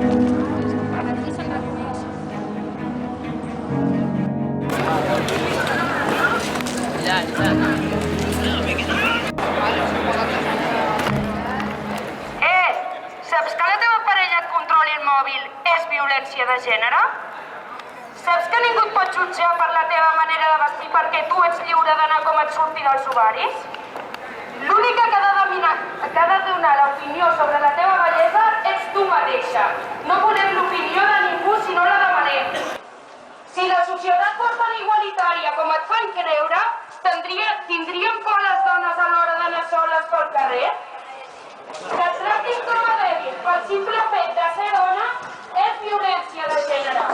Saps que la teva parella et controli el mòbil és violència de gènere? Saps que ningú et pot jutjar per la teva manera de vestir perquè tu ets lliure d'anar com et surtin els ovaris? L'única que ha de donar l'opinió sobre la teva bellesa ets tu mateixa. No volem l'opinió de ningú si no la demanem. Si la societat fos tan igualitària com et fan creure, tindríem por les dones a l'hora d'anar soles pel carrer? Que et tractin com a dèbil pel simple fet de ser dona és violència de gènere.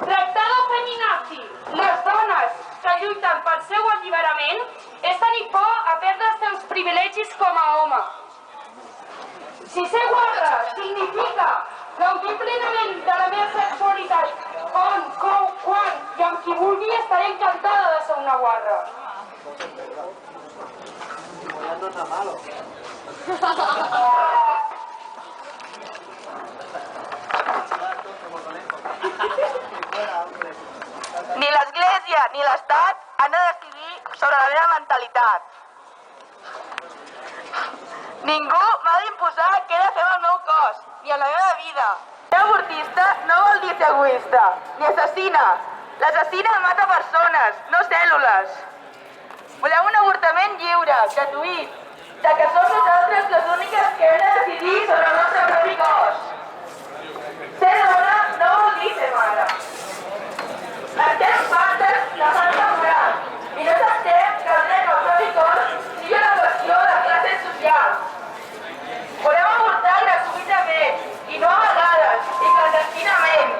Tractar de feminazi les dones que lluiten pel seu alliberament és tenir por a perdre els seus privilegis com a home. Si ser guarra significa gaudir plenament de la meva sexualitat on, com, quan i amb qui vulgui, estaré encantada de ser una guarra. Ni l'Església ni l'Estat han de decidir sobre la meva mentalitat. Ningú m'ha d'imposar què he de fer amb el meu cos, ni amb la meva vida. Ser avortista no vol dir ser egoista, ni assassina. L'assassina mata persones, no cèl·lules. Volem un avortament lliure, gratuït, de que som nosaltres les úniques que hem de decidir sobre el nostre propi cos. Ser dona no vol dir ser mare. Estem fartes de falta moral i no acceptem que el dret al propi cos sigui una qüestió de classes socials. Volem avortar gratuïtament i no a vegades i clandestinament.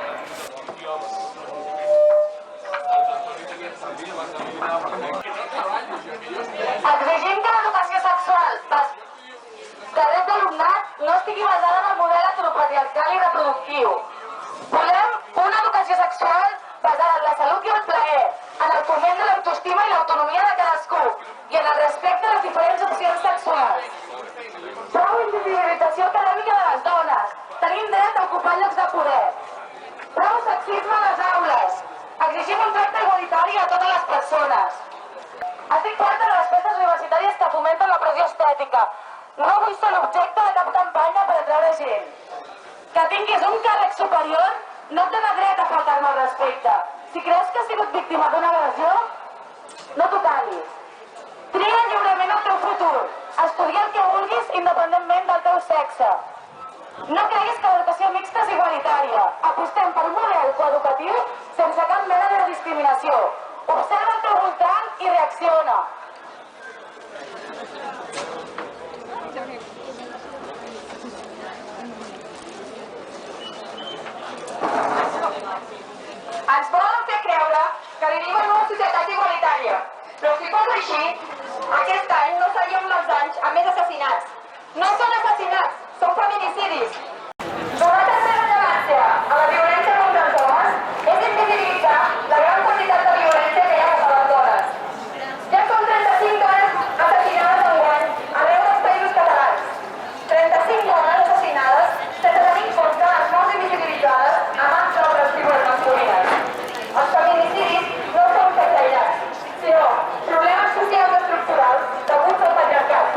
Exigim que l'educació sexual de dret d'alumnat no estigui basada en el model heteropatriarcal i reproductiu. Volem una educació sexual basada en la salut i el plaer, en el foment de l'autoestima i l'autonomia de cadascú i en el respecte a les diferents opcions sexuals. Prou invisibilització acadèmica de les dones. Tenim dret a ocupar llocs de poder. Prou sexisme a les aules. Exigim un tracte igualitari a totes les persones. Estic farta de les festes universitàries que fomenten la pressió estètica. No vull ser l'objecte de cap campanya per atraure gent. Que tinguis un càrrec superior no et dona dret a faltar-me el respecte. Si creus que has sigut víctima d'una agressió, no t'ho caguis. Tria lliurement el teu futur. Estudia el que vulguis independentment del teu sexe. No creguis que l'educació mixta és igualitària. Apostem per un model coeducatiu sense cap mena de discriminació. Observa el teu voltant i reacciona. Ens volen fer creure que vivim en una societat igualitària, però si fos així, aquest any no seria un dels anys amb més assassinats. No són assassinats, són feminicidis. Donar tanta rellevància a la violència contra els homes és invisibilitzar la gran quantitat de violència que hi ha contra les dones. Ja són 35 dones assassinades enguany arreu dels països catalans. 35 dones assassinades sense tenir en compte les morts invisibilitzades a mans d'altres figures masculines. Els feminicidis no són fets aïllats, sinó problemes socials estructurals deguts al patriarcat.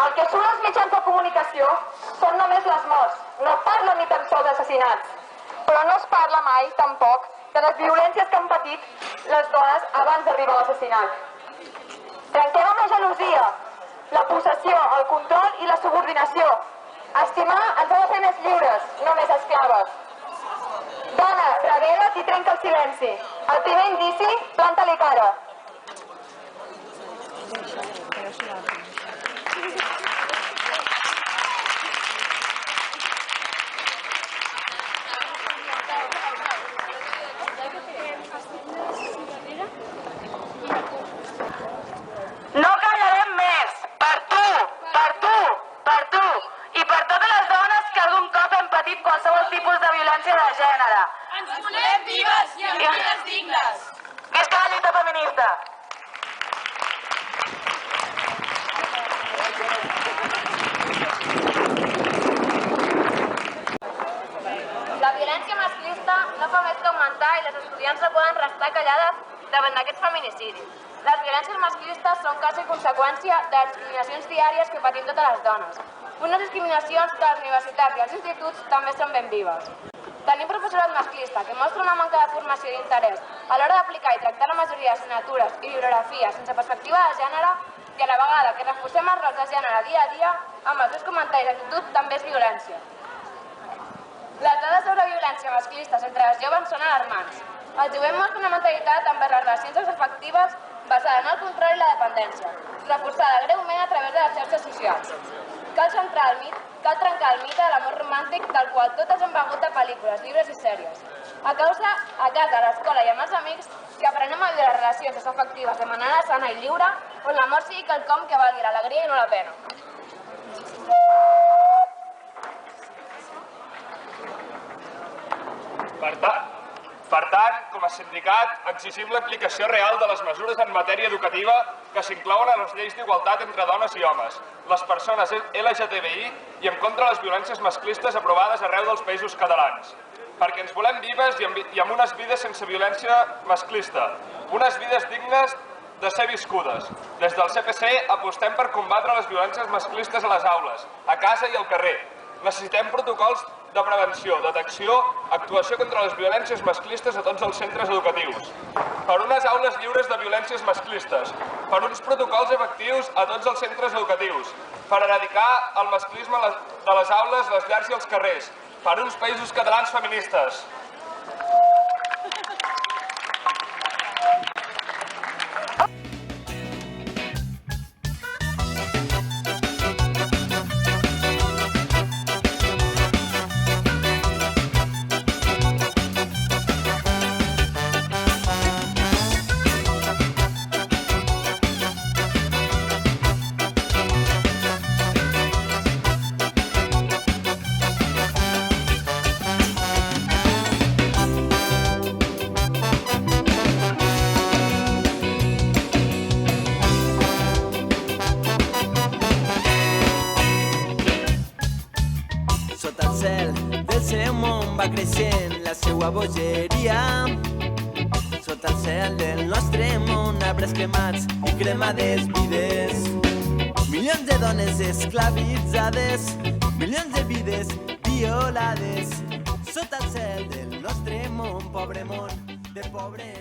El que surt als mitjans de comunicació són només les morts, no parlen ni tan sols assassinats. Però no es parla mai, tampoc, de les violències que han patit les dones abans d'arribar a l'assassinat. Trenquem amb la gelosia, la possessió, el control i la subordinació. Estimar ens ha de fer més lliures, no més esclaves. Dona, revela't i trenca el silenci. El primer indici, planta-li cara. No callarem més! Per tu! Per tu! Per tu! I per totes les dones que algun cop hem patit qualsevol tipus de violència de gènere. Ens volem vives i amb vides dignes! Visca la lluita feminista! no fa més que augmentar i les estudiants no poden restar callades davant d'aquests feminicidis. Les violències masclistes són causa i conseqüència de les discriminacions diàries que patim totes les dones. Unes discriminacions que a les universitats i als instituts també són ben vives. Tenim professorat masclista que mostra una manca de formació i d'interès a l'hora d'aplicar i tractar la majoria d'assignatures i bibliografies sense perspectiva de gènere i a la vegada que reforcem els rols de gènere dia a dia amb els seus comentaris d'actitud també és violència. Les dades sobre violència masclistes entre les joves són alarmants. El jovent mostra una mentalitat envers les relacions afectives basada en el control i la dependència, reforçada greument a través de les xarxes socials. Cal trencar el mite de l'amor romàntic del qual totes hem begut de pel·lícules, llibres i sèries. A casa, a l'escola i amb els amics, que aprenem a viure les relacions afectives de manera sana i lliure, on l'amor sigui quelcom que valgui l'alegria i no la pena. Per tant, com a sindicat, exigim l'aplicació real de les mesures en matèria educativa que s'inclouen a les lleis d'igualtat entre dones i homes, les persones LGTBI i en contra de les violències masclistes aprovades arreu dels països catalans. Perquè ens volem vives i amb unes vides sense violència masclista, unes vides dignes de ser viscudes. Des del CPC apostem per combatre les violències masclistes a les aules, a casa i al carrer. Necessitem protocols de prevenció, detecció, actuació contra les violències masclistes a tots els centres educatius, per unes aules lliures de violències masclistes, per uns protocols efectius a tots els centres educatius, per erradicar el masclisme de les aules, les llars i els carrers, per uns països catalans feministes. Sota el cel del seu món va creixent la seua bogeria. Sota el cel del nostre món, arbres cremats i cremades vides. Milions de dones esclavitzades, milions de vides violades. Sota el cel del nostre món, pobre món de pobres.